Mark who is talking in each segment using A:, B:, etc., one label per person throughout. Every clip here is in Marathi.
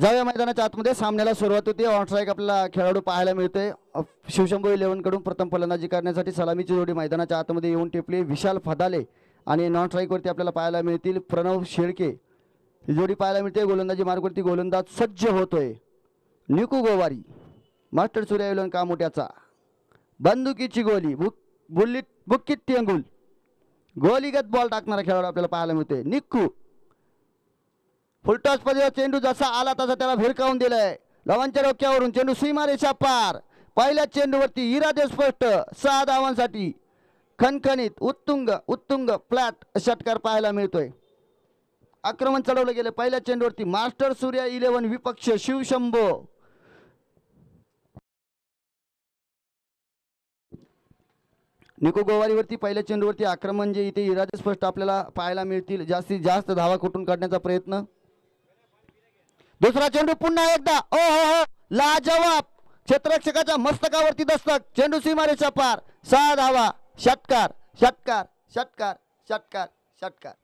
A: जाऊया मैदानाच्या आतमध्ये. सामन्याला सुरुवात होते. ऑन स्ट्राईक आपल्याला खेळाडू पाहायला मिळते. शिवशंभू 11 कडून प्रथम फलंदाजी करण्यासाठी सलामीची जोडी मैदानाच्या आतमध्ये येऊन टिपली. विशाल फदाले आणि नॉन स्ट्राईक वरती आपल्याला पाहायला मिळतील प्रणव शेळके ही जोडी पाहायला मिळते. गोलंदाजी मार्गवरती गोलंदाज सज्ज होतोय निकू गोवारी. मास्टर सूर्या 11 कामोट्याचा बंदुकीची गोली बुल्लीत बुक्कीत टेंगुल गोलीगत बॉल टाकणारा खेळाडू आपल्याला पाहायला मिळते निक्कू. फुलटॉस पद्धतीचा चेंडू जसा आला तसा त्याला भिरकावून दिलाय. लवांच्या डोक्यावरून चेंडू सीमारेषा पार. पहिल्या चेंडूवरती इरादे स्पष्ट 6 धावांसाठी खणखणीत उत्तुंग उत्तुंग फ्लॅट षटकार पाहायला मिळतोय. आक्रमण चढवलं गेलं पहिल्या चेंडूवरती. मास्टर सूर्या 11 विपक्ष शिवशंभो. निको गोवारीवरती पहिल्या चेंडूवरती आक्रमण जे इथे इरादे स्पष्ट आपल्याला पाहायला मिळतील. जास्तीत जास्त धावा कुठून काढण्याचा प्रयत्न. दुसरा चेंडू पुन्हा एकदा ओ हो हो लाजवाब क्षेत्ररक्षकाच्या मस्तकावरती दस्तक. चेंडू सीमारेषा पार. 6 धावा. षटकार षटकार षटकार षटकार षटकार.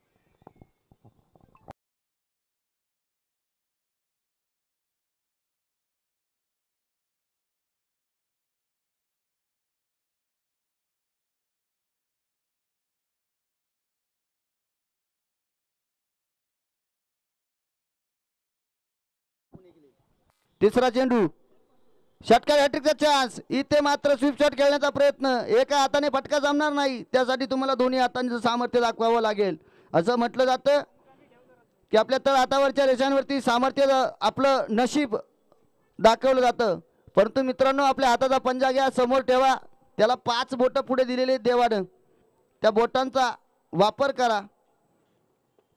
A: तिसरा चेंडू षटकार हॅट्रिकचा चान्स. इथे मात्र स्वीप शॉट खेळण्याचा प्रयत्न. एका हाताने फटका जमणार नाही. त्यासाठी तुम्हाला दोन्ही हातांचं सामर्थ्य दाखवावं लागेल. असं म्हटलं जातं की आपल्या तळ हातावरच्या रेषांवरती सामर्थ्य आपलं नशीब दाखवलं जातं. परंतु मित्रांनो आपल्या हाताचा पंजा घ्या समोर ठेवा. त्याला 5 बोटं पुढे दिलेले देवानं. त्या बोटांचा वापर करा.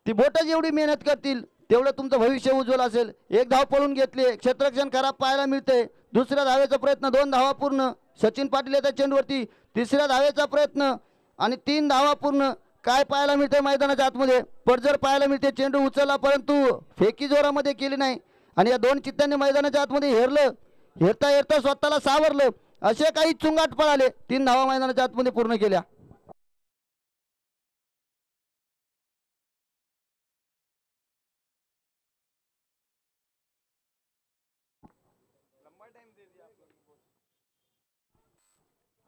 A: ती बोटं जेवढी मेहनत करतील तेवढं तुमचं भविष्य उज्ज्वल असेल. 1 धाव पळून घेतली. क्षेत्ररक्षण खराब पाहायला मिळते. दुसऱ्या धावेचा प्रयत्न. 2 धावा पूर्ण. सचिन पाटील येतात चेंडूवरती. तिसऱ्या धावेचा प्रयत्न आणि 3 धावा पूर्ण. काय पाहायला मिळते मैदानाच्या आतमध्ये पडझड पाहायला मिळते. चेंडू उचलला परंतु फेकी जोरामध्ये केली नाही आणि या 2 चित्त्यांनी मैदानाच्या आतमध्ये हेरलं. हेरता हेरता स्वतःला सावरलं. असे काही चुंगाट पळाले. 3 धावा मैदानाच्या आतमध्ये पूर्ण केल्या.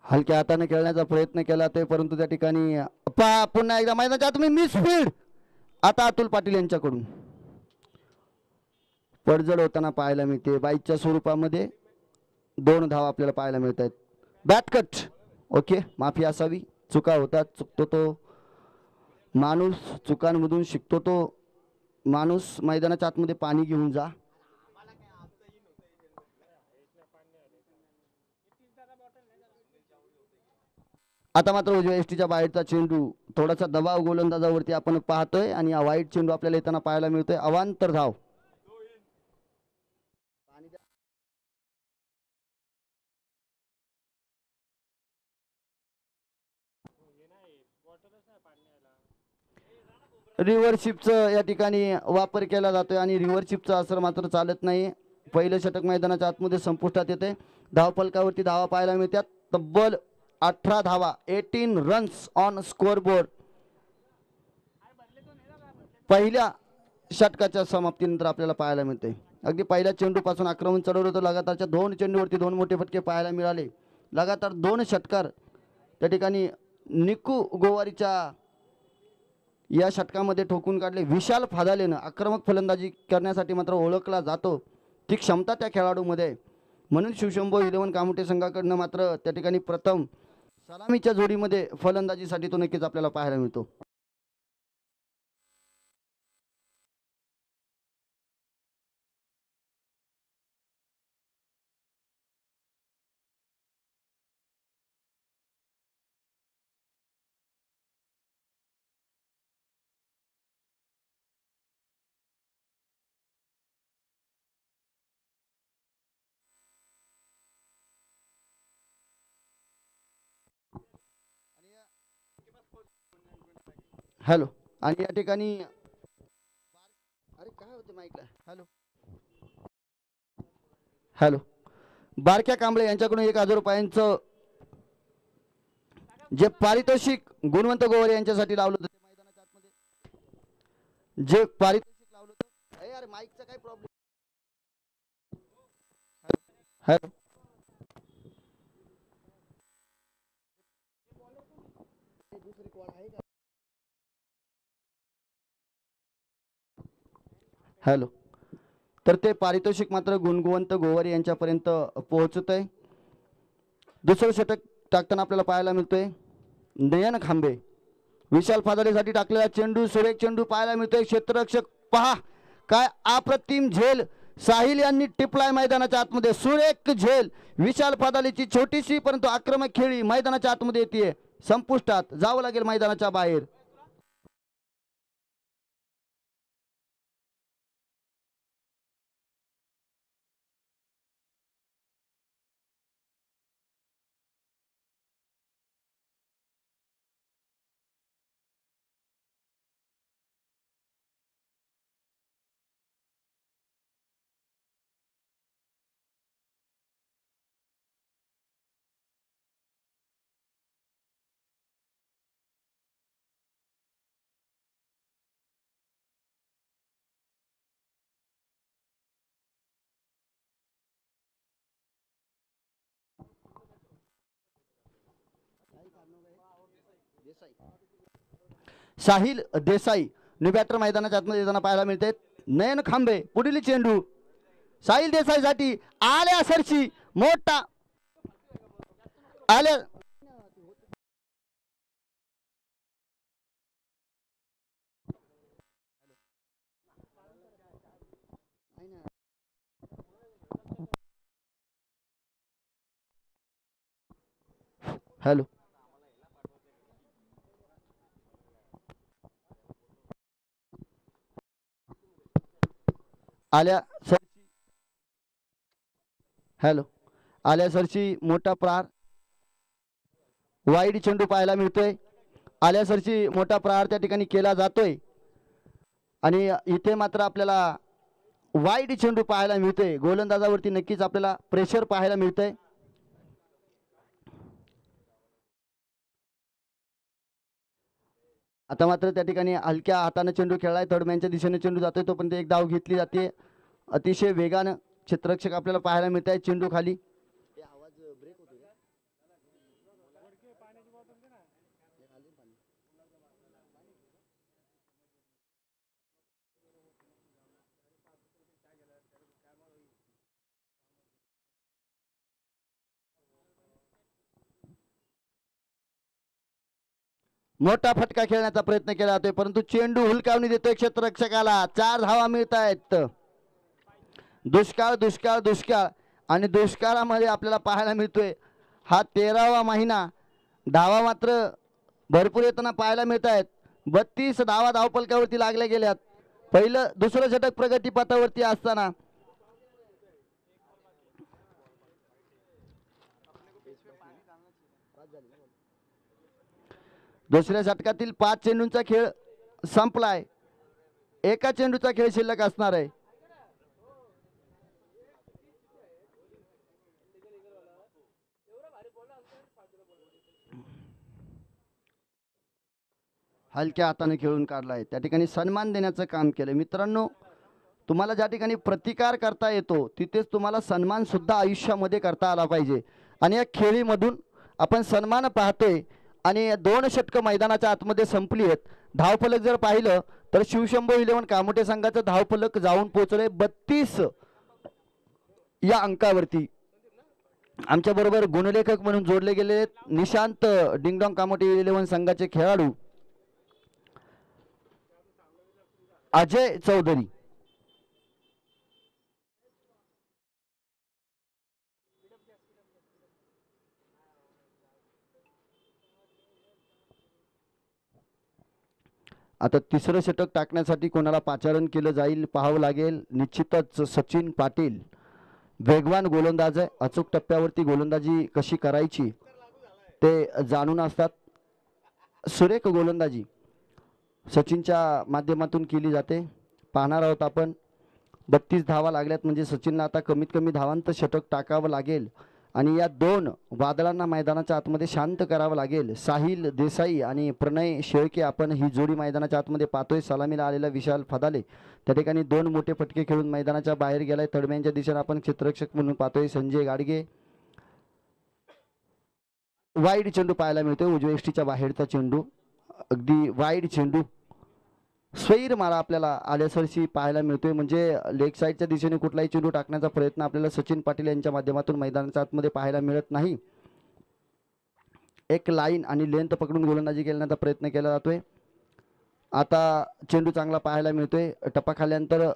A: हलक्या हाताने खेळण्याचा प्रयत्न केला ते परंतु त्या ठिकाणी पुन्हा एकदा मैदानाच्या आतमध्ये मिस फील्ड. आता अतुल पाटील यांच्याकडून पडझड होताना पाहायला मिळते. बाईच्या स्वरूपामध्ये 2 धावा आपल्याला पाहायला मिळत आहेत. बॅटकट ओके माफी असावी. चुका होतात. चुकतो तो माणूस. चुकांमधून शिकतो तो माणूस. मैदानाच्या आतमध्ये पाणी घेऊन जा. आता मात्र उजव्या एसटीच्या बाहेरचा चेंडू. थोडासा दबाव गोलंदाजावरती आपण पाहतोय आणि हा वाईट चेंडू आपल्याला येताना पाहायला मिळतोय. अवांतर धाव. रिव्हर्शिपचा या ठिकाणी वापर केला जातोय आणि रिव्हर्शिपचा असर मात्र चालत नाही. पहिलं षटक मैदानाच्या आतमध्ये संपुष्टात येते. धावफलकावरती धावा पाहायला मिळतात. तब्बल 18 धावा 18 रन्स ऑन स्कोअर बोर्ड. पहिल्या षटकाच्या समाप्तीनंतर आपल्याला पाहायला मिळते. अगदी पहिल्या चेंडूपासून आक्रमण चढवलं होतं. लगातारच्या 2 चेंडूवरती 2 मोठे फटके पाहायला मिळाले. लगातार 2 षटकार त्या ठिकाणी निकू गोवारीच्या या षटकामध्ये ठोकून काढले. विशाल फादालेनं आक्रमक फलंदाजी करण्यासाठी मात्र ओळखला जातो. ती क्षमता त्या खेळाडूमध्ये. म्हणून शिवशंभो 11 कामोटे संघाकडनं मात्र त्या ठिकाणी प्रथम सलामीच्या जोडीमध्ये फलंदाजीसाठी तो नक्कीच आपल्याला पाहायला मिळतो. हॅलो आणि या ठिकाणी अरे काय होते माईकला. हॅलो हॅलो बारक्या कांबळे यांच्याकडून 1000 रुपयांचं जे पारितोषिक गुणवंत गोवारी यांच्यासाठी लावलं होतं मैदानाच्या आतमध्ये जे पारितोषिक लावलं होतं. अरे यार माईकचा काय प्रॉब्लेम. हॅलो. हॅलो. तर ते पारितोषिक मात्र गुणवंत गोवारी यांच्यापर्यंत पोहोचत आहे. दुसरं षटक टाकताना आपल्याला पाहायला मिळतोय नयन खांबे. विशाल फादाडेसाठी टाकलेला चेंडू, सुरेख चेंडू पाहायला मिळतोय. क्षेत्ररक्षक पहा काय अप्रतिम झेल साहिल यांनी टिपलाय मैदानाच्या आतमध्ये. सुरेख झेल विशाल फादालेची छोटीशी परंतु आक्रमक खेळी मैदानाच्या आतमध्ये येते. संपुष्टात जावं लागेल मैदानाच्या बाहेर. साहिल देसाई न्यू बॅटर मैदानाच्या आतमध्ये येताना पाहायला मिळते. नयन खांबे पुढील चेंडू साहिल देसाई साठी आल्या सरची मोठा आल्या. हॅलो. आल्या सरची हॅलो. आल्या सरची मोठा प्रहार वाईड चेंडू पाहायला मिळतोय. आल्या सरची मोठा प्रहार त्या ठिकाणी केला जातोय आणि इथे मात्र आपल्याला वाईड चेंडू पाहायला मिळतोय. गोलंदाजावरती नक्कीच आपल्याला प्रेशर पाहायला मिळतंय. आता मात्र त्या ठिकाणी हलक्या हाताने चेंडू खेळलाय. थर्ड मॅनच्या दिशेने चेंडू जातोय तो पण एक धाव घेतली जाते. अतिशय वेगानं क्षेत्ररक्षक आपल्याला पाहायला मिळत आहे. चेंडू खाली मोठा फटका खेळण्याचा प्रयत्न केला जातोय परंतु चेंडू हुलकावणी देतोय क्षेत्ररक्षकाला. 4 धावा मिळत आहेत. दुष्काळ दुष्काळ दुष्काळ आणि दुष्काळामध्ये आपल्याला पाहायला मिळतोय हा 13वा महिना. धावा मात्र भरपूर येताना पाहायला मिळत आहेत. 32 धावा धावपलकावरती लागल्या गेल्यात. पहिलं दुसरं षटक प्रगतीपथावरती असताना दुसऱ्या षटकातील 5 चेंडूंचा खेळ संपलाय. एका चेंडूचा खेळ शिल्लक असणार आहे. हलक्या हाताने खेळून काढलाय. त्या ठिकाणी सन्मान देण्याचं काम केलं. मित्रांनो तुम्हाला ज्या ठिकाणी प्रतिकार करता येतो तिथेच तुम्हाला सन्मान सुद्धा आयुष्यामध्ये करता आला पाहिजे. आणि या खेळीमधून आपण सन्मान पाहतोय आणि 2 षटकं मैदानाच्या आतमध्ये संपली आहेत. धावफलक जर पाहिलं तर शिवशंभो 11 कामोठे संघाचं धावफलक जाऊन पोहोचले 32 या अंकावरती. आमच्या बरोबर गुणलेखक म्हणून जोडले गेले निशांत डिंगडॉंग कामोठे 11 संघाचे खेळाडू अजय चौधरी. आता तिसरं षटक टाकण्यासाठी कोणाला पाचारण केलं जाईल पाहावं लागेल. निश्चितच सचिन पाटील वेगवान गोलंदाज आहे. अचूक टप्प्यावरती गोलंदाजी कशी करायची ते जाणून असतात. सुरेख गोलंदाजी सचिनच्या माध्यमातून केली जाते. पाहणार आहोत आपण. 32 धावा लागल्यात म्हणजे सचिनला आता कमीत कमी धावांत षटक टाकावं लागेल आणि या दोन वादळांना मैदानाच्या आतमध्ये शांत करावं लागेल. साहिल देसाई आणि प्रणय शेळके आपण ही जोडी मैदानाच्या आतमध्ये पाहतोय. सलामीला आलेला विशाल फदाले त्या ठिकाणी 2 मोठे फटके खेळून मैदानाच्या बाहेर गेलाय. तडम्यांच्या दिशेने आपण क्षेत्ररक्षक म्हणून पाहतोय संजय गाडगे. वाईड चेंडू पाहायला मिळतोय. उजव्या यष्टीच्या बाहेरचा चेंडू, अगदी वाईड चेंडू स्वैर मारा आपल्याला आल्यासरशी पाहायला मिळतोय. म्हणजे लेग साईडच्या दिशेने कुठलाही चेंडू टाकण्याचा प्रयत्न आपल्याला सचिन पाटील यांच्या माध्यमातून मैदानाच्या आतमध्ये पाहायला मिळत नाही. एक लाईन आणि लेंथ पकडून गोलंदाजी करण्याचा प्रयत्न केला जातोय. आता चेंडू चांगला पाहायला मिळतोय. टप्पा खाल्यानंतर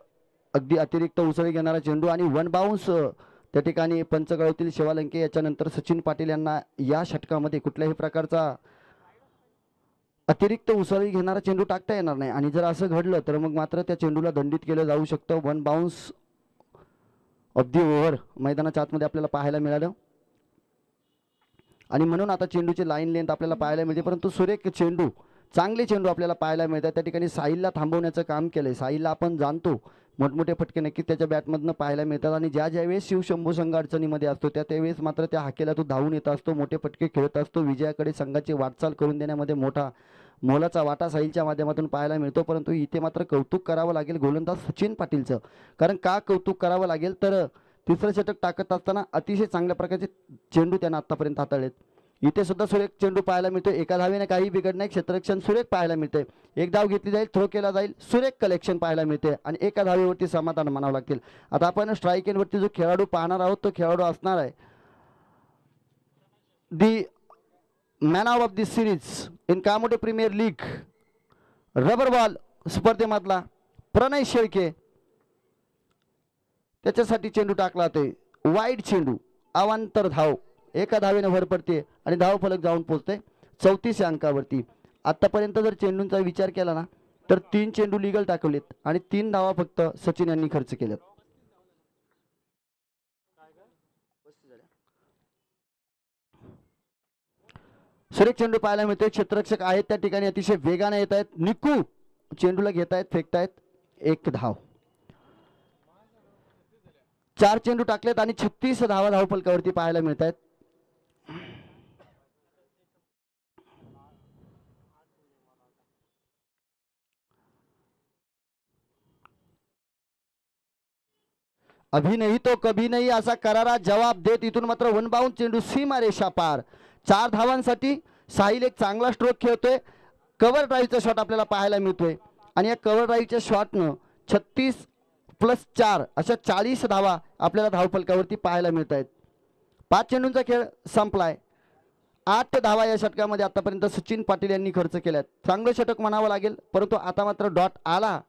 A: अगदी अतिरिक्त उसळी घेणारा चेंडू आणि 1 बाउन्स त्या ठिकाणी पंचगळतील शिवालंके. याच्यानंतर सचिन पाटील यांना या षटकामध्ये कुठल्याही प्रकारचा अतिरिक्त उसळी घेणारा चेंडू टाकता येणार नाही आणि जर असं घडलं तर मग मात्र त्या चेंडूला दंडित केलं जाऊ शकतं. 1 बाउन्स ऑफ दी ओव्हर मैदानाच्या आतमध्ये आपल्याला पाहायला मिळालं आणि म्हणून आता चेंडूची लाईन लेंथ आपल्याला पाहायला मिळते. परंतु सुरेख चेंडू, चांगले चेंडू आपल्याला पाहायला मिळतात. त्या ठिकाणी साहिलला थांबवण्याचं काम केलंय. साहिलला आपण जाणतो मोठमोठे फटके नक्कीच त्याच्या बॅटमधनं पाहायला मिळतात आणि ज्यावेळेस शिवशंभू संघ अडचणीमध्ये असतो त्यावेळेस मात्र त्या हाकेला तो धावून येत असतो, मोठे फटके खेळत असतो. विजयाकडे संघाची वाटचाल करून देण्यामध्ये मोलाचा वाटा साहिलच्या माध्यमातून पाहायला मिळतो. परंतु इथे मात्र कौतुक करावं लागेल गोलंदाज सचिन पाटीलचं. कारण का कौतुक करावं लागेल तर तिसरं षटक टाकत असताना अतिशय चांगल्या प्रकारचे चेंडू त्यांना आतापर्यंत हाताळलेत. इथे सुद्धा सुरेख चेंडू पाहायला मिळतो. एका धावेने काही बिघड नाही. क्षेत्ररक्षण सुरेख पाहायला मिळते. एक धाव घेतली जाईल, थ्रो केला जाईल, सुरेख कलेक्शन पाहायला मिळते आणि एका धावेवरती समाधान मानावं लागतील. आता आपण स्ट्राईक एंडवरती जो खेळाडू पाहणार आहोत तो खेळाडू असणार आहे the man of the series in Kamothe premier league rubber ball स्पर्धेमधला प्रणय शेळके. त्याच्यासाठी चेंडू टाकला ते वाईड चेंडू, अवांतर धाव, एका धावेने भर पडते आणि धाव फलक जाऊन पोहोचते 34 अंकावरती. आतापर्यंत जर चेंडूंचा विचार केला ना तर 3 चेंडू लिगल टाकवलेत आणि 3 धावा फक्त सचिन यांनी खर्च केल्यात. सुरेख चेंडू पाहायला मिळतोय. क्षेत्ररक्षक आहेत त्या ठिकाणी अतिशय वेगाने येत आहेत. निकू चेंडूला घेतायत, फेकतायत. 1 धाव. 4 चेंडू टाकलेत आणि 36 धावा धाव फलकावरती पाहायला मिळत आहेत. अभी नहीं तो कभी नहीं असा करारा जवाब देत इथून मात्र 1 बाउंड चेंडू सीमा रेषा पार. 4 धावांसाठी साहिल एक चांगला स्ट्रोक खेळतोय. कव्हर ड्राईव्हचा शॉट आपल्याला पाहायला मिळतोय आणि या कव्हर ड्राईव्हच्या शॉटनं 36 + 4 अशा 40 धावा आपल्याला धावफलकावरती पाहायला मिळत आहेत. 5 चेंडूंचा खेळ संपलाय. 8 धावा या षटकामध्ये आतापर्यंत सचिन पाटील यांनी खर्च केल्यात. चांगलं षटक म्हणावं लागेल परंतु आता मात्र डॉट आला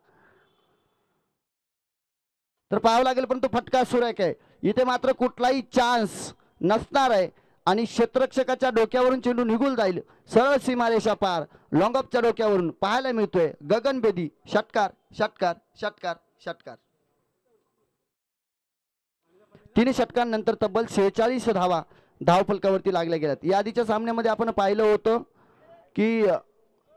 A: तर पाहावं लागेल. परंतु फटका सुरेख आहे. इथे मात्र कुठलाही चान्स नसणार आहे आणि क्षेत्ररक्षकाच्या डोक्यावरून चेंडू निघून जाईल. सरळ सीमारेषा पार लॉंगऑफच्या डोक्यावरून पाहायला मिळतोय. गगनभेदी षटकार षटकार षटकार षटकार. 3 षटकांनंतर तब्बल 46 धावा धावफलकावरती लागल्या गेल्यात. या आधीच्या सामन्यामध्ये आपण पाहिलं होतं की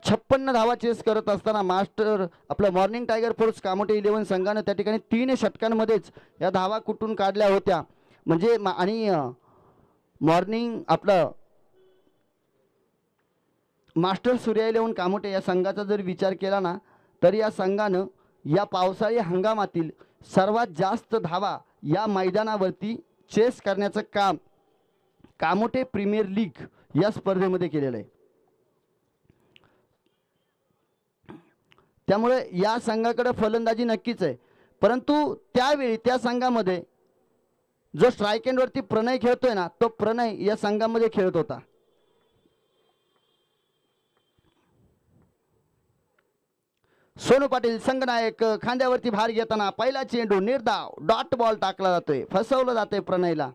A: 56 धावा चेस करत असताना मास्टर आपलं मॉर्निंग टायगर फोर्स कामोटे 11 संघानं त्या ठिकाणी 3 षटकांमध्येच या धावा कुठून काढल्या होत्या. म्हणजे आणि मॉर्निंग आपलं मास्टर सूर्या 11 कामोटे या संघाचा जर विचार केला ना तर या संघानं या पावसाळी हंगामातील सर्वात जास्त धावा या मैदानावरती चेस करण्याचं काम कामोटे प्रीमियर लीग या स्पर्धेमध्ये केलेलं आहे. त्यामुळे या संघाकडे फलंदाजी नक्कीच आहे. परंतु त्यावेळी त्या संघामध्ये जो स्ट्राईक एंडवरती प्रणय खेळतोय ना तो प्रणय या संघामध्ये खेळत होता. सोनू पाटील संघनायक खांद्यावरती भार घेताना पहिला चेंडू निर्धाव डॉट बॉल टाकला जातोय. फसवलं जातंय प्रणयला.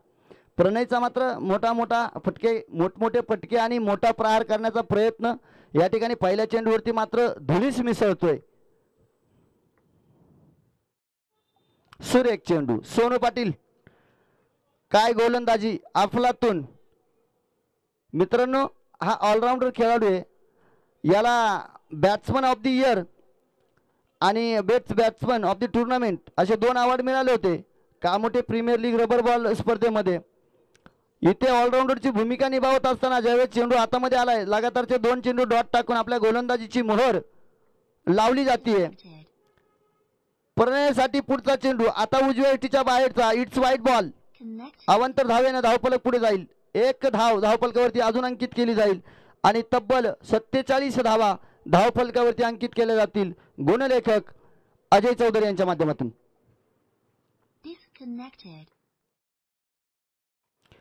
A: प्रणयचा मात्र मोठमोठे फटके आणि मोठा प्रहार करण्याचा प्रयत्न या ठिकाणी पहिल्या चेंडूवरती मात्र धुळीस मिसळतोय. सुरेख चेंडू सोनू पाटील काय गोलंदाजी अफलातून. मित्रांनो हा ऑलराऊंडर खेळाडू आहे. याला बॅट्समन ऑफ द इयर आणि best batsman of the tournament असे 2 अवॉर्ड मिळाले होते Kamothe premier league rubber ball स्पर्धेमध्ये. इथे ऑलराऊंडरची भूमिका निभावत असताना ज्यावेळेस चेंडू हातामध्ये आलाय लगातारचे 2 चेंडू डॉट टाकून आपल्या गोलंदाजीची मोहर लावली जाते. प्रणयसाठी पुढचा चेंडू आता उजव्या यष्टीच्या बाहेरचा. इट्स वाईट बॉल. अवांतर धावेने धावफलक पुढे जाईल. एक धाव धावफलकावरती अजून अंकित केली जाईल आणि तब्बल 47 धावा धावफलकावरती अंकित केल्या जातील. गुणलेखक अजय चौधरी यांच्या माध्यमातून.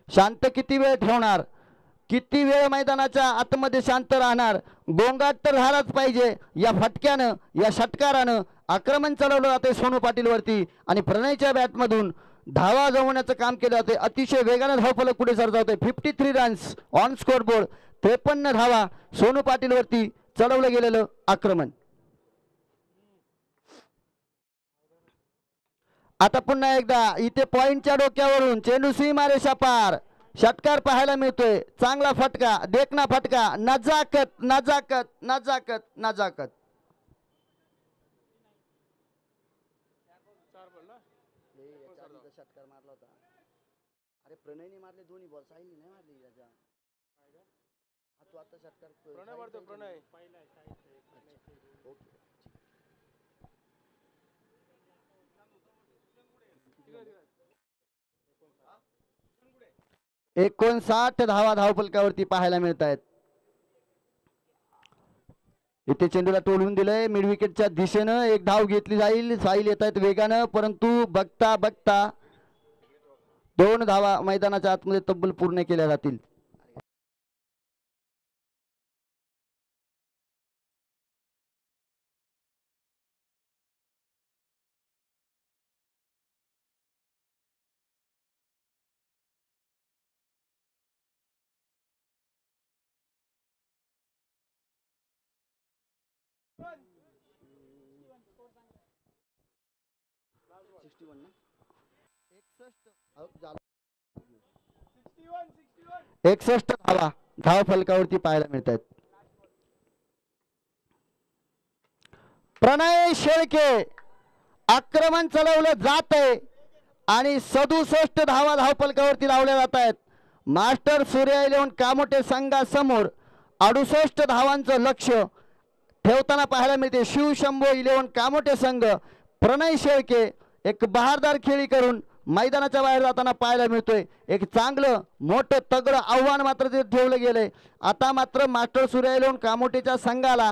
A: शांत किती वेळ ठेवणार, किती वेळ मैदानाच्या आतमध्ये शांत राहणार. गोंगाट तर झालाच पाहिजे. या फटक्यानं या षटकारानं आक्रमण चालवलं जाते सोनू पाटील वरती आणि प्रणयच्या बॅटमधून धावा जमवण्याचं काम केलं जाते. अतिशय वेगाने धावफलक पुढे सरसावते. 53 रन्स ऑन स्कोर बोर्ड. 53 धावा सोनू पाटील वरती चढवलं गेलेलं आक्रमण. आता पुन्हा एकदा इथे पॉइंटच्या डोक्यावरून चेंडू सीमारेषा पार. षटकार पाहायला मिळतोय. चांगला फटका, देखना फटका. नजाकत नजाकत नजाकत नजाकत. षटकार मारला होता. अरे प्रणयने मारले दोन्ही बॉल, साहिलने नाही मारले. तू आता षटकार प्रणय मारतो. प्रणय ओके. 59 धावा धावफलकावरती पाहायला मिळत आहेत. इथे चेंडूला तोडून दिलंय. मिड विकेटच्या दिशेनं एक धाव घेतली जाईल. साहिल येत आहेत वेगानं, परंतु बघता बघता 2 धावा मैदानाच्या आतमध्ये तब्बल पूर्ण केल्या जातील. एकसष्ट धावा धाव फलकावरती पाहायला मिळत आहेत. प्रणय शेळके आक्रमण चालवलं जात आहे आणि 67 धावा धाव फलकावरती लावल्या जात आहेत. मास्टर सूर्या 11 कामोटे संघासमोर 68 धावांचं लक्ष ठेवताना पाहायला मिळते. शिवशंभो 11 कामोटे संघ. प्रणय शेळके एक बहारदार खेळी करून मैदानाच्या बाहेर जाताना पाहायला मिळतोय. एक चांगलं मोठं तगडं आव्हान मात्र ते ठेवलं गेलंय. आता मात्र मास्टर सूर्या 11 कामोटेच्या संघाला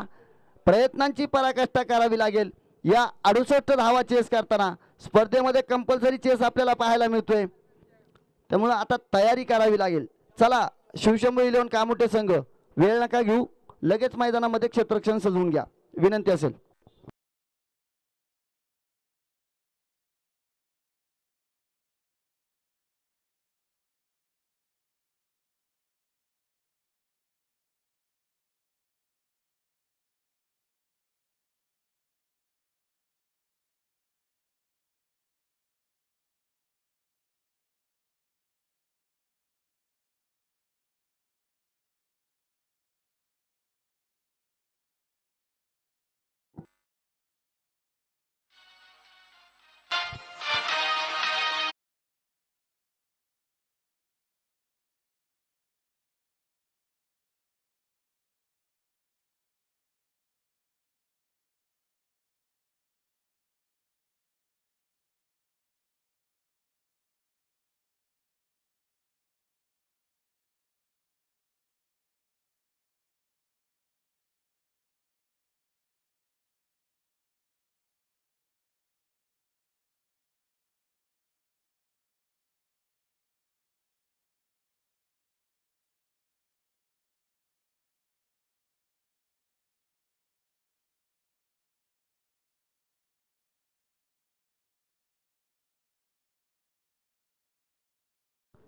A: प्रयत्नांची पराकाष्ठा करावी लागेल. या 68 धावा चेस करताना स्पर्धेमध्ये कंपल्सरी चेस आपल्याला पाहायला मिळतोय, त्यामुळे आता तयारी करावी लागेल. चला शिवशंभो 11 कामोटे संघ वेळ नका घेऊ, लगेच मैदानामध्ये क्षेत्ररक्षण सजवून घ्या, विनंती असेल.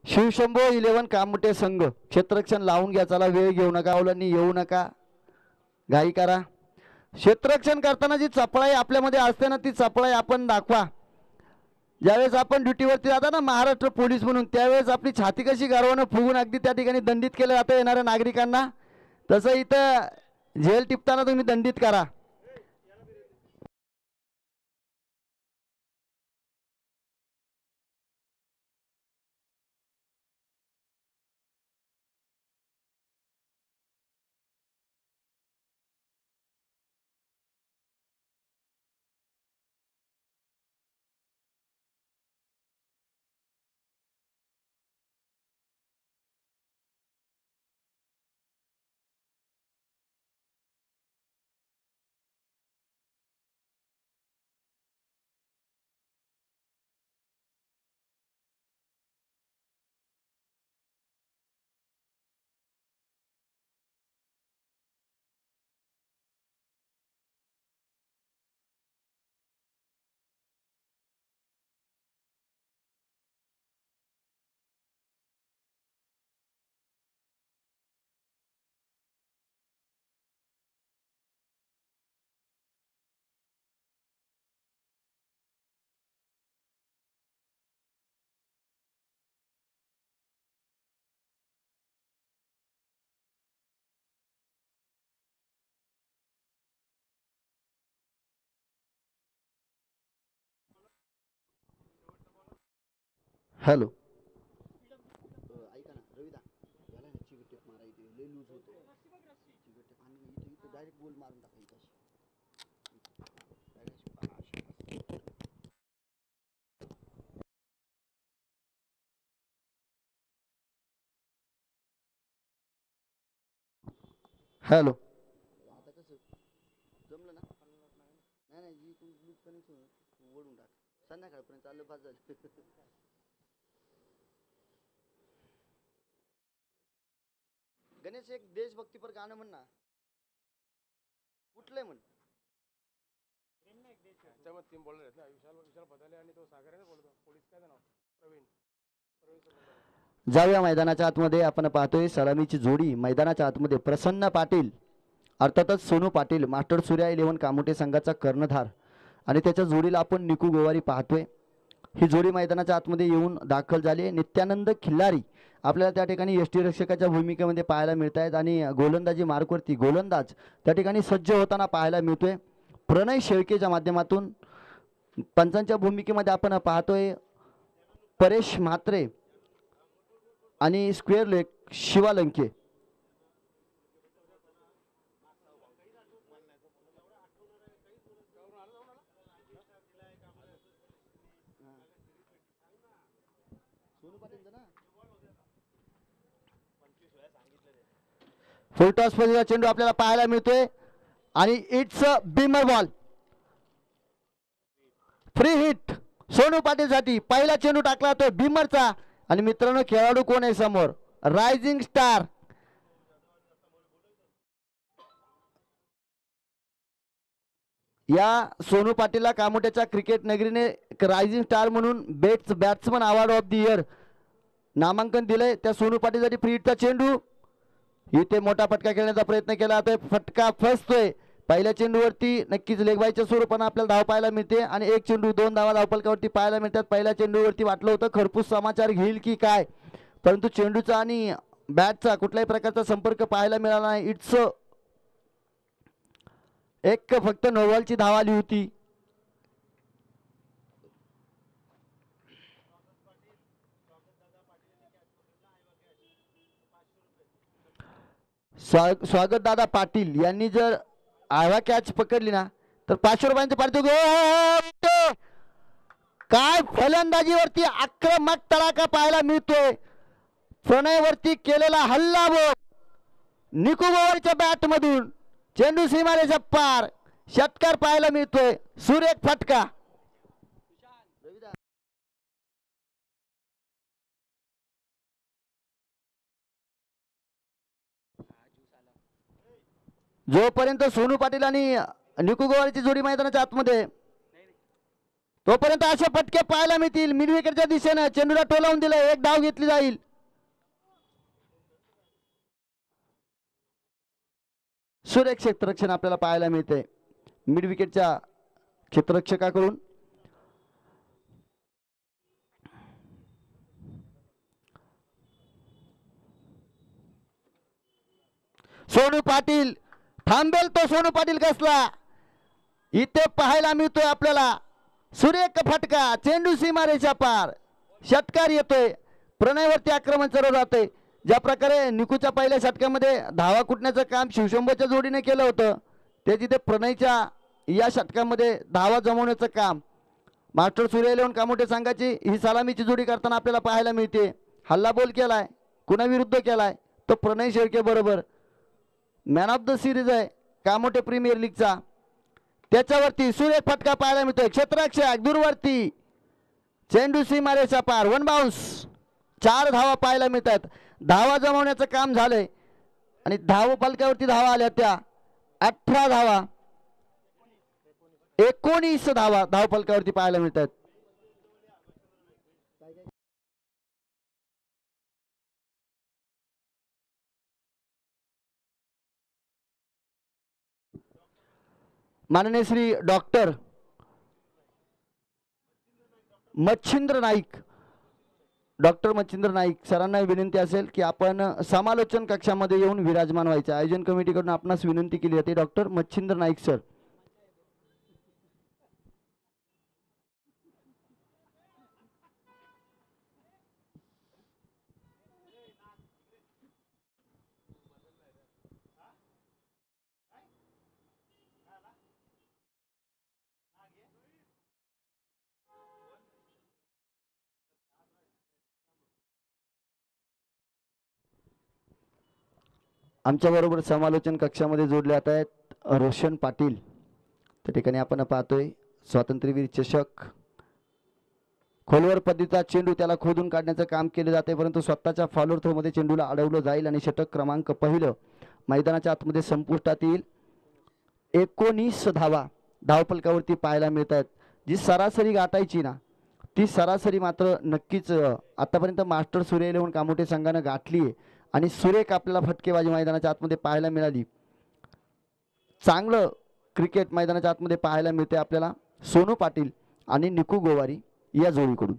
A: शिवशंभो 11 कामोटे संघ क्षेत्ररक्षण लावून घ्या. चला वेळ घेऊ नका, अवलांनी येऊ नका, घाई करा. क्षेत्ररक्षण करताना जी चपळाई आपल्यामध्ये असते ना, ती चपळाई आपण दाखवा. ज्यावेळेस आपण ड्युटीवरती जाता ना महाराष्ट्र पोलीस म्हणून, त्यावेळेस आपली छाती कशी गर्वानं फुगून अगदी त्या ठिकाणी दंडित केलं जातं येणाऱ्या नागरिकांना, तसं इथं झेल टिपताना तुम्ही दंडित करा. हॅलो ऐका ना रविदा याला ना चिकट मारा इथे लय लूज होतो चिकट आणि इथे इथे डायरेक्ट गोल मारून टाका इथे हॅलो आता कसं जमलं ना नाही नाही इथून लूज कनेक्शन ओढून टाक संध्याकाळपर्यंत चाललं पाच झालं गणेश एक देशभक्तीपर गाणं म्हण ना कुठलंय म्हण
B: त्याच्यामध्ये तीन बॉलर आहेत ना विशाल बदाले आणि तो सागर आहे बोलतो पोलीस काय नाव प्रवीण
A: जाऊया मैदानाच्या आतमध्ये आपण पाहतोय सलामीची जोडी मैदानाच्या आतमध्ये प्रसन्न पाटील अर्थातच सोनू पाटील मास्टर सूर्या 11 कामोटे संघाचा कर्णधार आणि त्याच्या जोडीला आपण निकू गोवारी पाहतोय ही जोडी मैदानाच्या आतमध्ये येऊन दाखल झाली नित्यानंद खिल्लारी आपल्याला त्या ठिकाणी यष्टीरक्षकाच्या भूमिकेमध्ये पाहायला मिळत आहेत आणि गोलंदाजी मार्कवरती गोलंदाज त्या ठिकाणी सज्ज होताना पाहायला मिळतोय प्रणय शेळकेच्या माध्यमातून पंचांच्या भूमिकेमध्ये आपण पाहतोय परेश म्हात्रे आणि स्क्वेअर लेग शिवालंके फुल टॉस मध्ये चेंडू आपल्याला पाहायला मिळतोय आणि it's a beamer ball free hit Sonu Patil साठी पहिला चेंडू टाकला तो बिमरचा आणि मित्रांनो खेळाडू कोण आहे समोर रायझिंग स्टार या सोनू पाटीलला कामोट्याच्या क्रिकेट नगरीने रायझिंग स्टार म्हणून batsman award of the year नामांकन दिलंय त्या सोनू पाटीलसाठी फ्री हिटचा चेंडू इथे मोठा फटका खेळण्याचा प्रयत्न केला जातोय फटका फसतोय पहिल्या चेंडूवरती नक्कीच लेगबाईच्या स्वरूपाने आपल्याला धाव पाहायला मिळते आणि एक चेंडू 2 धावा धावफलकावरती पाहायला मिळतात पहिल्या चेंडूवरती वाटलं होतं खरपूस समाचार घेईल की काय परंतु चेंडूचा आणि बॅटचा कुठल्याही प्रकारचा संपर्क पाहायला मिळाला नाही इट्स एक फक्त नोवालची धाव आली होती स्वागत दादा पाटील यांनी जर आवा कॅच पकडली ना तर 500 रुपयांचे पारितोषिक काय फलंदाजीवरती आक्रमक तडाखा पाहायला मिळतोय प्रणयवरती केलेला हल्ला बोल निकू गोवारीच्या बॅट मधून चेंडू सीमारेषा पार षटकार पाहायला मिळतोय सुरेख फटका जोपर्यंत सोनू पाटील आणि निकू गोवारीची जोडी मैदानाच्या आतमध्ये तोपर्यंत असे फटके पाहायला मिळतील मिड विकेटच्या दिशेने चेंडूला टोलावून दिलं एक धाव घेतली जाईल सुरेख क्षेत्ररक्षण आपल्याला पाहायला मिळते मिड विकेटच्या क्षेत्ररक्षकाकडून सोनू पाटील थांबेल तो सोनू पाटील कसला इथे पाहायला मिळतोय आपल्याला सुरेख फटका चेंडू सीमारेषा पार षटकार येतोय प्रणयवरती आक्रमण चालू जाते ज्या प्रकारे निकूच्या पहिल्या षटकामध्ये धावा कुटण्याचं काम शिवशंभूच्या जोडीने केलं होतं ते तिथे प्रणयच्या या षटकामध्ये धावा जमवण्याचं काम मास्टर सूर्या 11 कामोटे संघाची ही सलामीची जोडी करताना आपल्याला पाहायला मिळते हल्ला बोल केलाय कुणाविरुद्ध केलाय तो प्रणय शेळके बरोबर मॅन ऑफ द सिरीज आहे कामोटे प्रीमियर लीगचा त्याच्यावरती सुरेख फटका पाहायला मिळतोय क्षेत्ररक्षक दूरवरती चेंडू सीमारेषा पार 1 बाउन्स 4 धावा पाहायला मिळतात धावा जमवण्याचं काम झालंय आणि धाव फलकावरती धावा आल्या त्या 18 धावा 19 धावा धाव फलकावरती पाहायला मिळतात माननीय श्री डॉक्टर मच्छिंद्र नाईक सरांना विनंती असेल की आपण समालोचन कक्षामध्ये येऊन विराजमान व्हायचं आयोजन कमिटीकडून आपणास विनंती केली जाते डॉक्टर मच्छिंद्र नाईक सर आमच्याबरोबर समालोचन कक्षामध्ये जोडले जात आहेत रोशन पाटील. त्या ठिकाणी आपण पाहतोय स्वातंत्र्यवीर चषक खोलवर पद्धतीचा चेंडू त्याला खोदून काढण्याचं काम केले जाते, परंतु स्वतःच्या फॉलोअर थ्रोमध्ये चेंडूला अडवलं जाईल आणि षटक क्रमांक पहिलं मैदानाच्या आतमध्ये संपुष्टात येईल. 19 धावा धावफलकावरती पाहायला मिळत आहेत. जी सरासरी गाठायची ना ती सरासरी मात्र नक्कीच आतापर्यंत मास्टर सूर्य 11 कामोठे संघानं गाठली आहे आणि सुरेख आपल्याला फटकेबाजी मैदानाच्या आतमध्ये पाहायला मिळाली. चांगलं क्रिकेट मैदानाच्या आतमध्ये पाहायला मिळते आपल्याला सोनू पाटील आणि निकू गोवारी या जोडीकडून.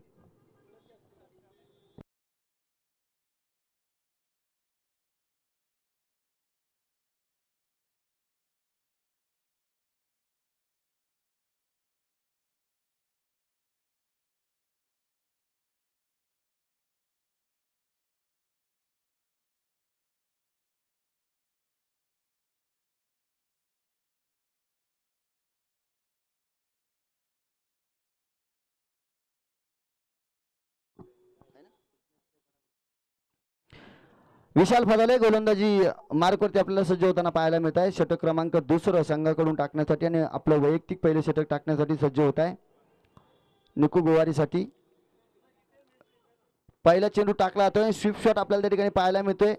A: विशाल फदाले गोलंदाजी मार्कवरती आपल्याला सज्ज होताना पाहायला मिळत आहे. षटक क्रमांक दुसरं संघाकडून टाकण्यासाठी आणि आपलं वैयक्तिक पहिले षटक टाकण्यासाठी सज्ज होत आहे. निकू गोवारीसाठी पहिला चेंडू टाकला जातोय. स्वीप शॉट आपल्याला त्या ठिकाणी पाहायला मिळतोय.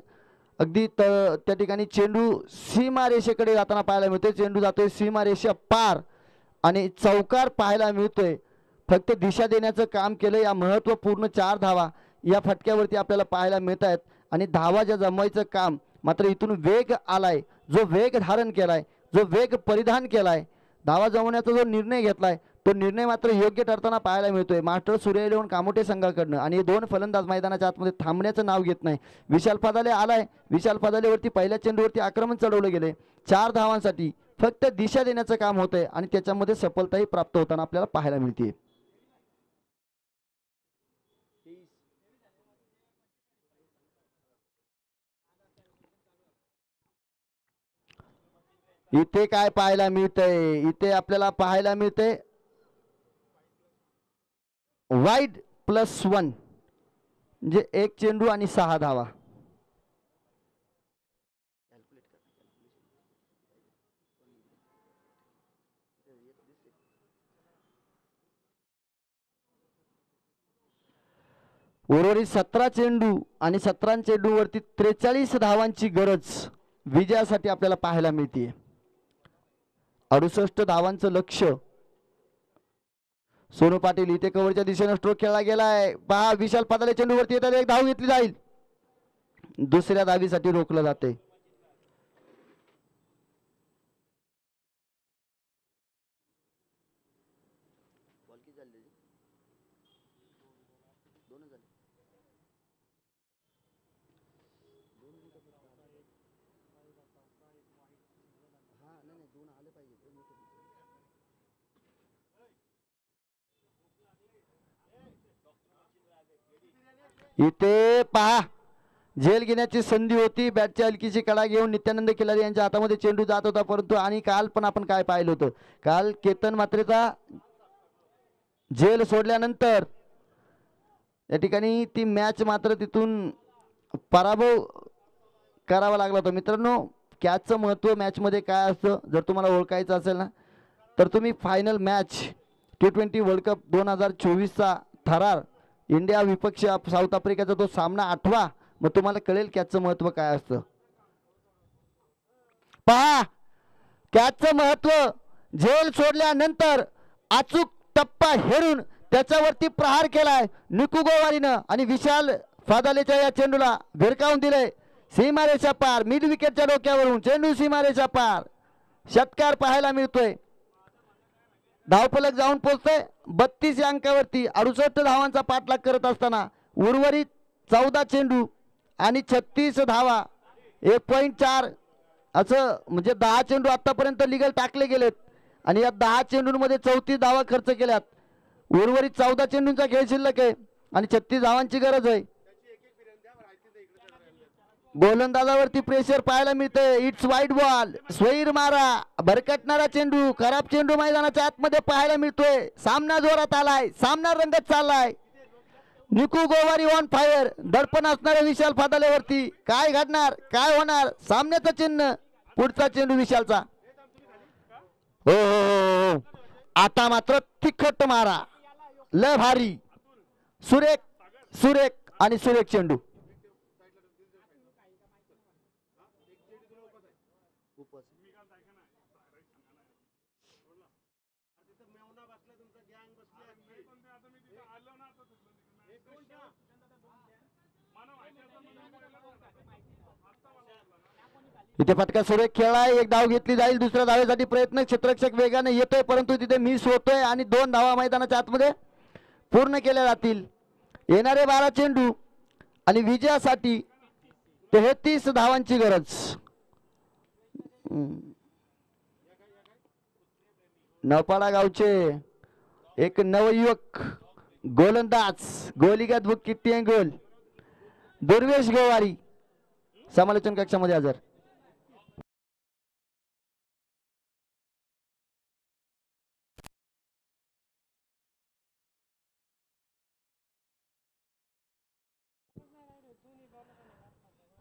A: अगदी त्या ठिकाणी चेंडू सीमा रेषेकडे जाताना पाहायला मिळतोय. चेंडू जातोय सीमा रेषा पार आणि चौकार पाहायला मिळतोय. फक्त दिशा देण्याचं काम केलं. या महत्त्वपूर्ण 4 धावा या फटक्यावरती आपल्याला पाहायला मिळत आहेत आणि धावा ज्या जमवायचं काम मात्र इथून वेग आलाय, जो वेग धारण केलाय, जो वेग परिधान केलाय, धावा जमवण्याचा जो निर्णय घेतलाय तो निर्णय मात्र योग्य ठरताना पाहायला मिळतोय मास्टर सूर्य 11 कामोठे संघाकडनं. आणि हे 2 फलंदाज मैदानाच्या आतमध्ये थांबण्याचं नाव घेत नाही. विशाल फदाले आलाय. विशाल फदालेवरती पहिल्या चेंडूवरती आक्रमण चढवलं गेले. 4 धावांसाठी फक्त दिशा देण्याचं काम होतंय आणि त्याच्यामध्ये सफलताही प्राप्त होताना आपल्याला पाहायला मिळते. इथे काय पाहायला मिळतंय? इथे आपल्याला पाहायला मिळतंय वाईड +1 म्हणजे 1 चेंडू आणि 6 धावा. उर्वरित 17 चेंडू आणि 17 चेंडूवरती 43 धावांची गरज विजयासाठी आपल्याला पाहायला मिळते. 68 धावांचं लक्ष. सोनू पाटील इथे कव्हरच्या दिशेने स्ट्रोक खेळला गेलाय. पहा विशाल फदाले चेंडूवरती येतात. एक धाव घेतली जाईल. दुसऱ्या धावीसाठी रोखलं जाते. इथे पहा झेल घेण्याची संधी होती. बॅटची हलकीची कडा घेऊन नित्यानंद खिलारी यांच्या हातामध्ये चेंडू जात होता, परंतु आणि काल पण आपण काय पाहिलं होतं, काल केतन मात्रेचा झेल सोडल्यानंतर या ठिकाणी ती मॅच मात्र तिथून पराभव करावा लागला होता. मित्रांनो कॅचचं महत्त्व मॅचमध्ये काय असतं जर तुम्हाला ओळखायचं असेल ना तर तुम्ही final match T20 world cup 2024चा थरार इंडिया विपक्ष साऊथ आफ्रिकेचा तो सामना आठवा, मग तुम्हाला कळेल कॅचचं महत्त्व काय असतं. पहा कॅचचं महत्त्व. झेल सोडल्यानंतर अचूक टप्पा हेरून त्याच्यावरती प्रहार केलाय निकू गोवारीनं आणि विशाल फादालेच्या या चेंडूला भिरकावून दिले. सीमारेषा पार मिड विकेटच्या डोक्यावरून चेंडू सीमारेषा पार. षटकार पाहायला मिळतोय. धावफलक जाऊन पोहोचतोय 32 या अंकावरती. 68 धावांचा पाठलाग करत असताना उर्वरित 14 चेंडू आणि 36 धावा 1.4 असं म्हणजे 10 चेंडू आतापर्यंत लिगल टाकले गेलेत आणि या 10 चेंडूंमध्ये 34 धावा खर्च केल्यात. उर्वरित 14 चेंडूंचा खेळ शिल्लक आहे आणि 36 धावांची गरज आहे. गोलंदाजावरती प्रेशर पाहायला मिळतंय. It's wide ball. स्वैर मारा. भरकटणारा चेंडू. खराब चेंडू मैदानाच्या आतमध्ये पाहायला मिळतोय. सामना जोरात आलाय. सामना रंगत चाललाय. निकू गोवारी ऑन फायर. दडपण असणाऱ्या विशाल फादाल्यावरती काय घडणार, काय होणार, सामन्याचं चिन्ह. पुढचा चेंडू विशालचा. हो हो हो हो. आता मात्र तिखट मारा, लय भारी, सुरेख सुरेख आणि सुरेख चेंडू. इथे फटका सुरेख खेळलाय. एक धाव घेतली जाईल. दुसऱ्या धावेसाठी प्रयत्न. क्षेत्ररक्षक वेगाने येतोय परंतु तिथे मिस होतोय आणि 2 धावा मैदानाच्या आतमध्ये पूर्ण केल्या जातील. येणारे 12 चेंडू आणि विजयासाठी 33 धावांची गरज. नपाडा गावचे एक नवयुवक गोलंदाज, गोलीगत बुक किती गोल, दुर्वेश गोवारी समालोचन कक्षामध्ये हजर.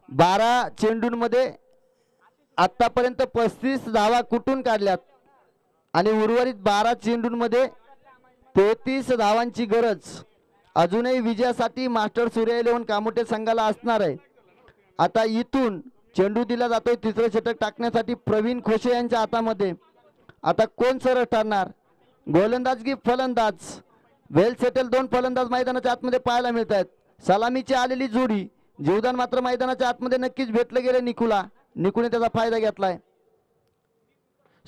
A: बारा चेंडूंमध्ये आतापर्यंत 35 धावा कुठून काढल्यात आणि उर्वरित 12 चेंडूंमध्ये 33 धावांची गरज. अजूनही विजयासाठी मास्टर सूर्य 11 कामोटे संघाला असणार आहे. आता इथून चेंडू दिला जातोय तिसरं षटक टाकण्यासाठी प्रवीण खोशे यांच्या हातामध्ये. आता कोण सरळ ठरणार, गोलंदाज की फलंदाज. वेल सेटल 2 फलंदाज मैदानाच्या आतमध्ये पाहायला मिळत आहेत. सलामीची आलेली जोडी. जीवदान मात्र मैदानाच्या आतमध्ये नक्कीच भेटले गेले निकूला. निकूने त्याचा फायदा घेतलाय.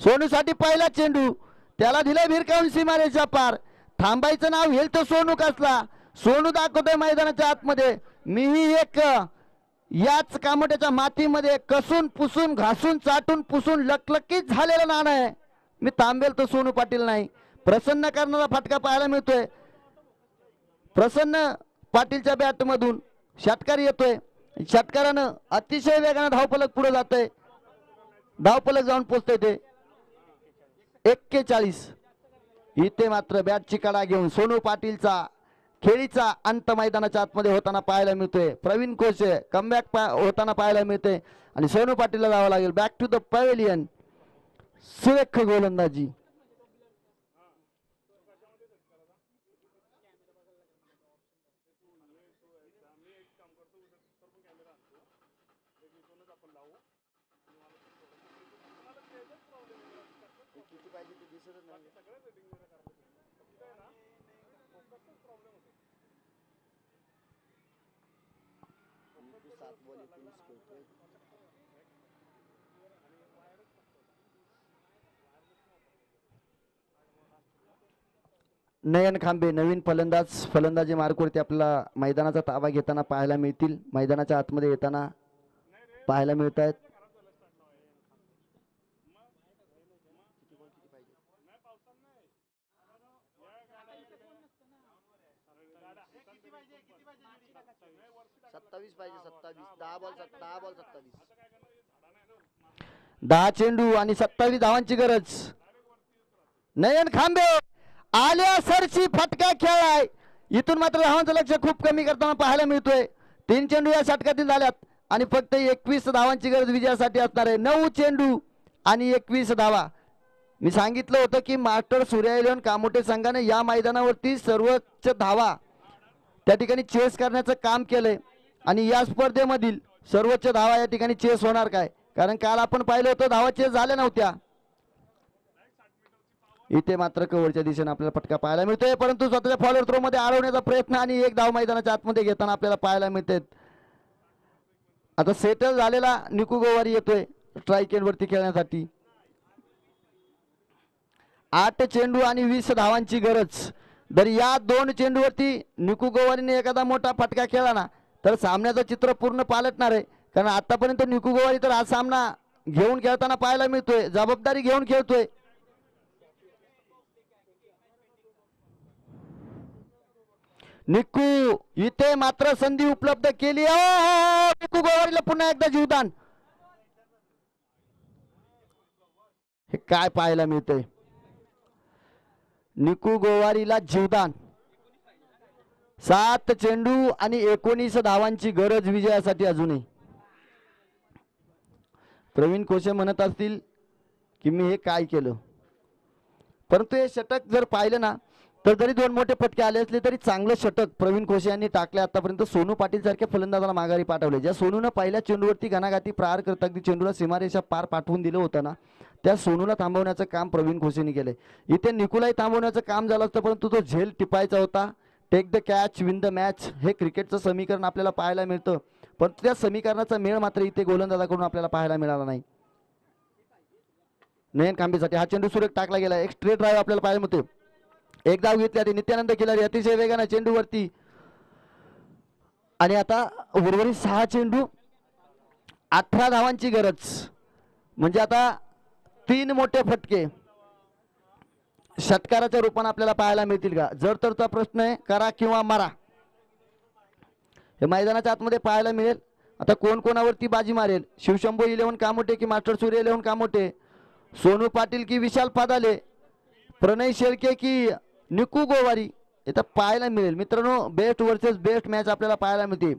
A: सोनूसाठी पहिला चेंडू, त्याला दिलाय भिरकावून सीमारेषा पार. थांबायचं नाव घेईल तो सोनू कसला. सोनू दाखवतोय मैदानाच्या आतमध्ये, मीही एक याच कामोट्याच्या मातीमध्ये कसून पुसून घासून चाटून पुसून लकलकीत झालेलं नाणं आहे. मी थांबेल तो सोनू पाटील नाही. प्रसन्न करणारा फटका पाहायला मिळतोय. प्रसन्न पाटीलच्या बॅट मधून षटकार येतोय. षटकारानं अतिशय वेगाने धावफलक पुढे जातोय. धावफलक जाऊन पोहोचतोय ते 41. इथे मात्र बॅटची कडा घेऊन सोनू पाटीलचा खेळीचा अंत मैदानाच्या आतमध्ये होताना पाहायला मिळतोय. प्रवीण कोशे कमबॅक होताना पाहायला मिळते आणि सोनू पाटीलला जावं लागेल बॅक टू द पॅव्हेलियन. सुरेख गोलंदाजी. नयन खांबे नवीन फलंदाजी मार्कवरती आपल्याला मैदानाचा ताबा घेताना पाहायला मिळतील. मैदानाच्या आतमध्ये येताना पाहायला मिळत आहेत. दहा चेंडू आणि 27 धावांची गरज. नयन खांबे आल्या सरशी फटका खेळाय. इथून मात्र धावांचं लक्ष खूप कमी करताना पाहायला मिळतोय. 3 चेंडू या षटकातील झाल्यात आणि फक्त 21 धावांची गरज विजयासाठी असणार आहे. 9 चेंडू आणि 21 धावा. मी सांगितलं होतं की मास्टर सूर्य 11 कामोटे संघाने या मैदानावरती सर्वोच्च धावा त्या ठिकाणी चेस करण्याचं काम केलंय आणि या स्पर्धेमधील सर्वोच्च धावा या ठिकाणी चेस होणार काय, कारण काल आपण पाहिलं होतं धावा चेस झाल्या नव्हत्या. इथे मात्र कव्हरच्या दिशेने आपल्याला फटका पाहायला मिळतोय परंतु स्वतःच्या फॉलोअर थ्रो मध्ये अडवण्याचा प्रयत्न आणि एक धाव मैदानाच्या आतमध्ये घेताना आपल्याला पाहायला मिळते. आता सेटल झालेला निकू गोवारी येतोय स्ट्राईक एंड वरती खेळण्यासाठी. 8 चेंडू आणि 20 धावांची गरज. जर या 2 चेंडूवरती निकू गोवारीने एखादा मोठा फटका खेळला ना तर सामन्याचं चित्र पूर्ण पालटणार आहे. कारण आतापर्यंत निकू गोवारी तर हा सामना घेऊन खेळताना पाहायला मिळतोय, जबाबदारी घेऊन खेळतोय. निकू इथे मात्र संधी उपलब्ध केली. निकू गोवारीला पुन्हा एकदा जीवदान. हे काय पाहायला मिळतंय, निकू गोवारीला जीवदान. 7 चेंडू आणि 19 धावांची गरज विजयासाठी अजूनही. प्रवीण कोशे म्हणत असतील की मी हे काय केलं, परंतु हे षटक जर पाहिलं ना तर जरी 2 मोठे फटके आले असले तरी चांगलं षटक प्रवीण कोशे यांनी टाकले आतापर्यंत. सोनू पाटील सारख्या फलंदाजाला माघारी पाठवले. ज्या सोनूनं पहिल्या चेंडूवरती घणाघाती प्रहार करत अगदी चेंडूला सीमारेषा पार पाठवून दिलं होतं ना, त्या सोनूला थांबवण्याचं काम प्रवीण कोशेंनी केलंय. इथे निकुलाही थांबवण्याचं काम झालं असतं, परंतु तो झेल टिपायचा होता. Take the catch win the match हे क्रिकेटचं समीकरण आपल्याला पाहायला मिळतं, पण त्या समीकरणाचा मेळ मात्र इथे गोलंदाजाकडून आपल्याला पाहायला मिळाला नाही. नयन कांबेसाठी हा चेंडू सुरेख टाकला गेला. एक स्ट्रेट ड्राईव्ह आपल्याला पाहायला मिळते. एक धाव घेतली नित्यानंद खिलारी अतिशय वेगाने चेंडूवरती. आणि आता उर्वरित 6 चेंडू 18 धावांची गरज. म्हणजे आता 3 मोठे फटके षटकाराच्या रूपाने आपल्याला पाहायला मिळतील का? जर तरचा प्रश्न आहे, करा किंवा मारा. हे मैदानाच्या आतमध्ये पाहायला मिळेल. आता कोण कोणावरती बाजी मारेल? शिवशंभू 11 कामोटे की मास्टर सूर्य 11 कामोटे, सोनू पाटील की विशाल पादाले, प्रणय शेळके की निकू गोवारी, इथं पाहायला मिळेल. मित्रांनो, बेस्ट वर्सेस बेस्ट मॅच आपल्याला पाहायला मिळते.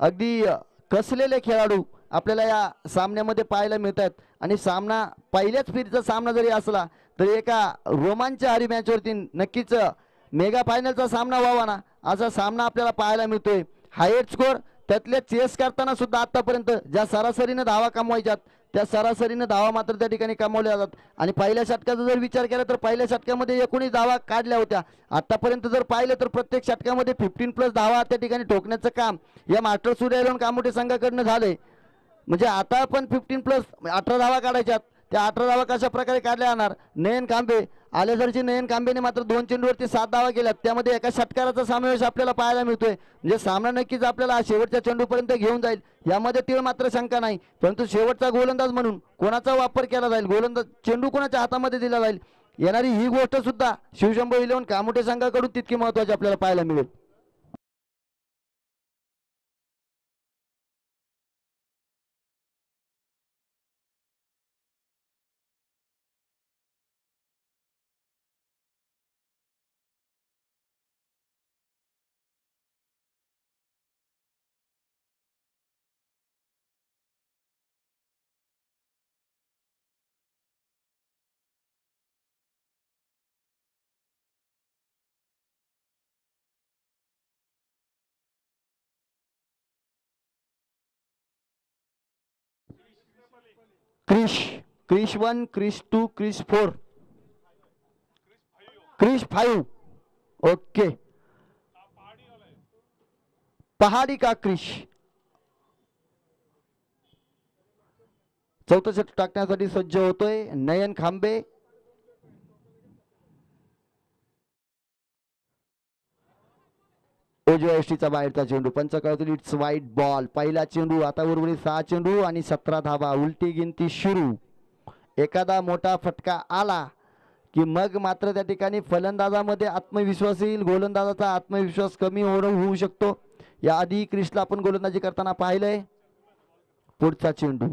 A: अगदी कसलेले खेळाडू आपल्याला या सामन्यामध्ये पाहायला मिळत आहेत. आणि सामना पहिल्याच फेरीचा सामना जरी असला तरी एका रोमांचकारी मॅचवरती नक्कीच मेगा फायनलचा सामना व्हावा ना, असा सामना आपल्याला पाहायला मिळतोय. हायएस्ट स्कोर त्यातल्या चेस करताना सुद्धा आतापर्यंत ज्या सरासरीने धावा कमवायच्यात त्या सरासरीने धावा मात्र त्या ठिकाणी कमवल्या जातात. आणि पहिल्या षटकाचा जर विचार केला तर पहिल्या षटकामध्ये 19 धावा काढल्या होत्या. आतापर्यंत जर पाहिलं तर प्रत्येक षटकामध्ये 15+ धावा त्या ठिकाणी ठोकण्याचं काम या मास्टर सूर्य 11 कामोटे संघाकडनं झालंय. म्हणजे आता पण 15+ 18 धावा काढायच्यात. त्या 18 धावा कशा प्रकारे काढल्या जाणार? नयन कांबे आलेसरची नयन कांबेने मात्र 2 चेंडूवरती 7 धावा केल्यात. त्यामध्ये एका षटकाराचा समावेश आपल्याला पाहायला मिळतोय. म्हणजे सामना नक्कीच आपल्याला शेवटच्या चेंडूपर्यंत घेऊन जाईल यामध्ये तीळ मात्र शंका नाही. परंतु शेवटचा गोलंदाज म्हणून कोणाचा वापर केला जाईल, गोलंदाज चेंडू कोणाच्या हातामध्ये दिला जाईल, येणारी ही गोष्ट सुद्धा शिवशंभू 11 कामोटे संघाकडून तितकी महत्त्वाची आपल्याला पाहायला मिळेल. क्रिश 1, क्रिश 2, क्रिश 4, क्रिश 5. ओके, पहाडी का क्रिश. चौथं षटक टाकण्यासाठी सज्ज होतोय नयन खांबे. उजव्या यष्टीचा बाहेरचा चेंडू, पंच कळतील इट्स वाईट बॉल. पहिला चेंडू, आता उर्वरित 6 चेंडू आणि 17 धावा. उलटी गिनती सुरू. एखादा मोठा फटका आला की मग मात्र त्या ठिकाणी फलंदाजामध्ये आत्मविश्वास येईल, गोलंदाजाचा आत्मविश्वास कमी होऊ शकतो. याआधी क्रिशला आपण गोलंदाजी करताना पाहिलंय. पुढचा चेंडू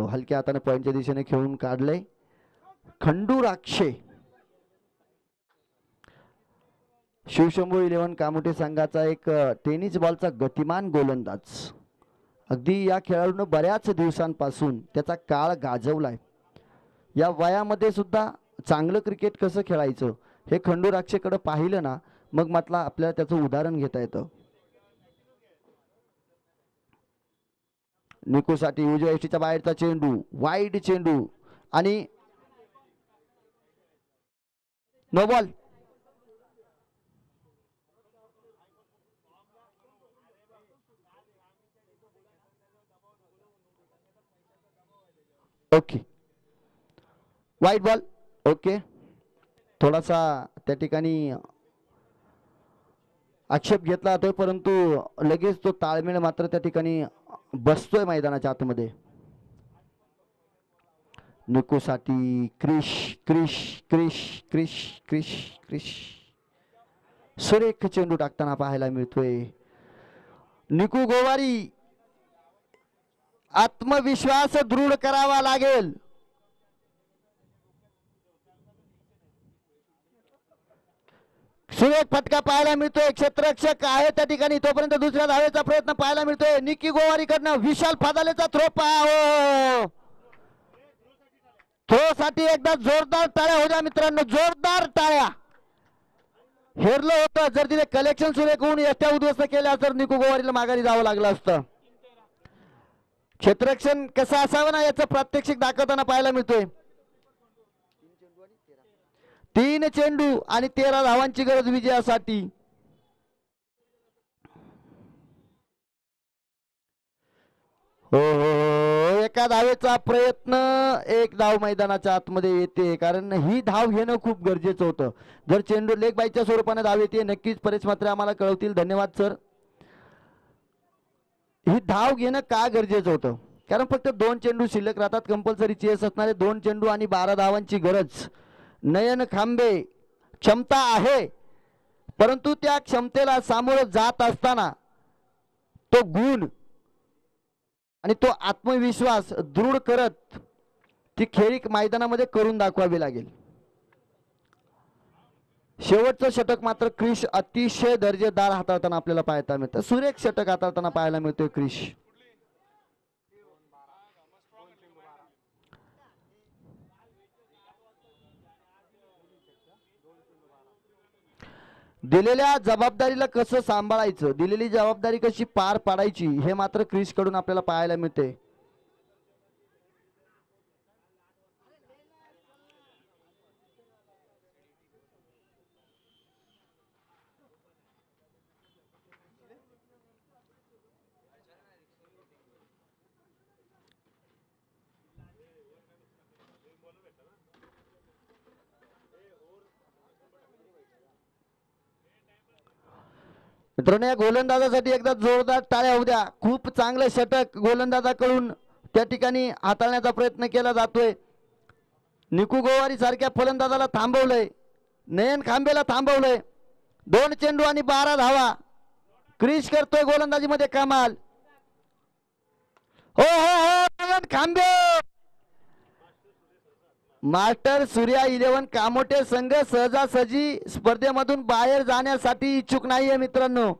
A: हलक्या हाताने पॉईंटच्या दिशेने खेळून काढलंय. खंडू राक्षे शिवशंभू 11 कामोटे संघाचा एक टेनिस बॉलचा गतिमान गोलंदाज. अगदी या खेळाडूनं बऱ्याच दिवसांपासून त्याचा काळ गाजवलाय. या वयामध्ये सुद्धा चांगलं क्रिकेट कसं खेळायचं हे खंडू राक्षेकडे पाहिलं ना, मग म्हटलं आपल्याला त्याचं उदाहरण घेता येतं. निकोसाठी उजव्या यष्टीच्या बाहेरचा चेंडू, वाईड चेंडू आणि नो बॉल. ओके, वाईट बॉल. ओके, थोडासा त्या ठिकाणी आक्षेप घेतला जातोय, परंतु लगेच तो ताळमेळ मात्र त्या ठिकाणी बसतोय मैदानाच्या आतमध्ये. निकोसाठी क्रिश क्रिश क्रिश क्रिश क्रिश क्रिश सुरेख चेंडू टाकताना पाहायला मिळतोय. निकू गोवारी, आत्मविश्वास दृढ करावा लागेल. सुरेख फटका पाहायला मिळतोय. क्षेत्ररक्षक आहे त्या ठिकाणी, तोपर्यंत दुसऱ्या धावेचा प्रयत्न पाहायला मिळतोय. निकी गोवारीकडनं विशाल फादालेचा थ्रो पहा. थ्रो साठी एकदा जोरदार टाळ्या होत्या मित्रांनो, जोरदार टाळ्या. हेरलं होतं, जर तिथे कलेक्शन सुरेख होऊन यष्ट्या उद्ध्वस्त केल्या तर निकू गोवारीला माघारी जावं लागलं असतं. क्षेत्ररक्षण कसं असावं ना याचं प्रात्यक्षिक दाखवताना पाहायला मिळतोय. 3 चेंडू आणि 13 धावांची गरज विजयासाठी. हो हो, एका धावेचा प्रयत्न, एक धाव मैदानाच्या आतमध्ये येते, कारण ही धाव घेणं खूप गरजेचं होतं. जर चेंडू लेग बायच्या स्वरूपाने धाव येते, नक्कीच परेश मात्र आम्हाला कळवतील. धन्यवाद सर. ही धाव घेणं का गरजेचं होतं, कारण फक्त 2 चेंडू शिल्लक राहतात. कंपल्सरी चेस असणारे 2 चेंडू आणि 12 धावांची गरज. नयन खांबे क्षमता आहे, परंतु त्या क्षमतेला सामोरं जात असताना तो गुण आणि तो आत्मविश्वास दृढ करत ती खेळी मैदानामध्ये करून दाखवावी लागेल. शेवटचं षटक मात्र क्रिश अतिशय दर्जेदार हाताळताना आपल्याला पाहायला मिळतं. सुरेख षटक हाताळताना पाहायला मिळतोय क्रिश. दिलेल्या जबाबदारीला कसं सांभाळायचं, दिलेली जबाबदारी कशी पार पाडायची, हे मात्र क्रिश कडून आपल्याला पाहायला मिळते. मित्रांनो, या गोलंदाजासाठी एकदा जोरदार टाळ्या होऊ द्या. खूप चांगलं षटक गोलंदाजाकडून त्या ठिकाणी हाताळण्याचा प्रयत्न केला जातोय. निकू गोवारी सारख्या फलंदाजाला थांबवलंय, नयन खांबेला थांबवलंय. 2 चेंडू आणि 12 धावा. क्रिश करतोय गोलंदाजीमध्ये कमाल. हो हो हो, नयन खांबे. मास्टर सूर्या 11 कामोटे संघ सहजासहजी स्पर्धेमधून बाहेर जाण्यासाठी इच्छुक नाहीये मित्रांनो.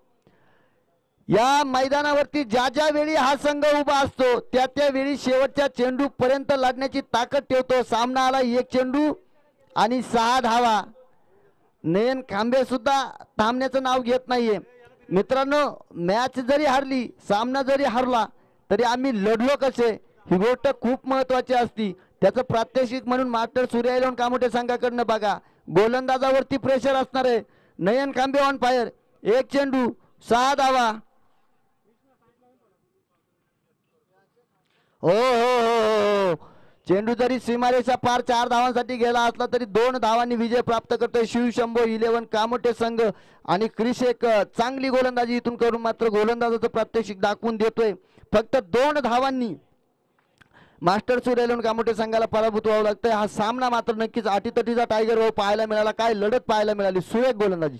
A: या मैदानावरती ज्या ज्या वेळी हा संघ उभा असतो त्या त्या वेळी शेवटच्या चेंडू पर्यंत लढण्याची ताकद ठेवतो. सामना आला 1 चेंडू आणि 6 धावा. नयन खांबे सुद्धा थांबण्याचं नाव घेत नाहीये मित्रांनो. मॅच जरी हारली, सामना जरी हारला, तरी आम्ही लढलो कसे, ही गोष्ट खूप महत्वाची असती. त्याचं प्रात्यक्षिक म्हणून मास्टर सूर्या 11 कामोटे संघाकडनं बघा. गोलंदाजावरती प्रेशर असणार आहे. नयन खांबे ऑन फायर. 1 चेंडू 6 धावा. हो हो हो, चेंडू जरी सीमारेषा पार 4 धावांसाठी गेला असला तरी 2 धावांनी विजय प्राप्त करतोय शिवशंभो 11 कामोटे संघ. आणि क्रिश एक चांगली गोलंदाजी इथून करून मात्र गोलंदाजाचं प्रात्यक्षिक दाखवून देतोय. फक्त 2 धावांनी मास्टर सूर्या 11 कामोटे संघाला पराभूत व्हावं लागतंय. हा सामना मात्र नक्कीच अटीतटीचा टायगर भाऊ पाहायला मिळाला. काय लढत पाहायला मिळाली, सुरेख गोलंदाजी.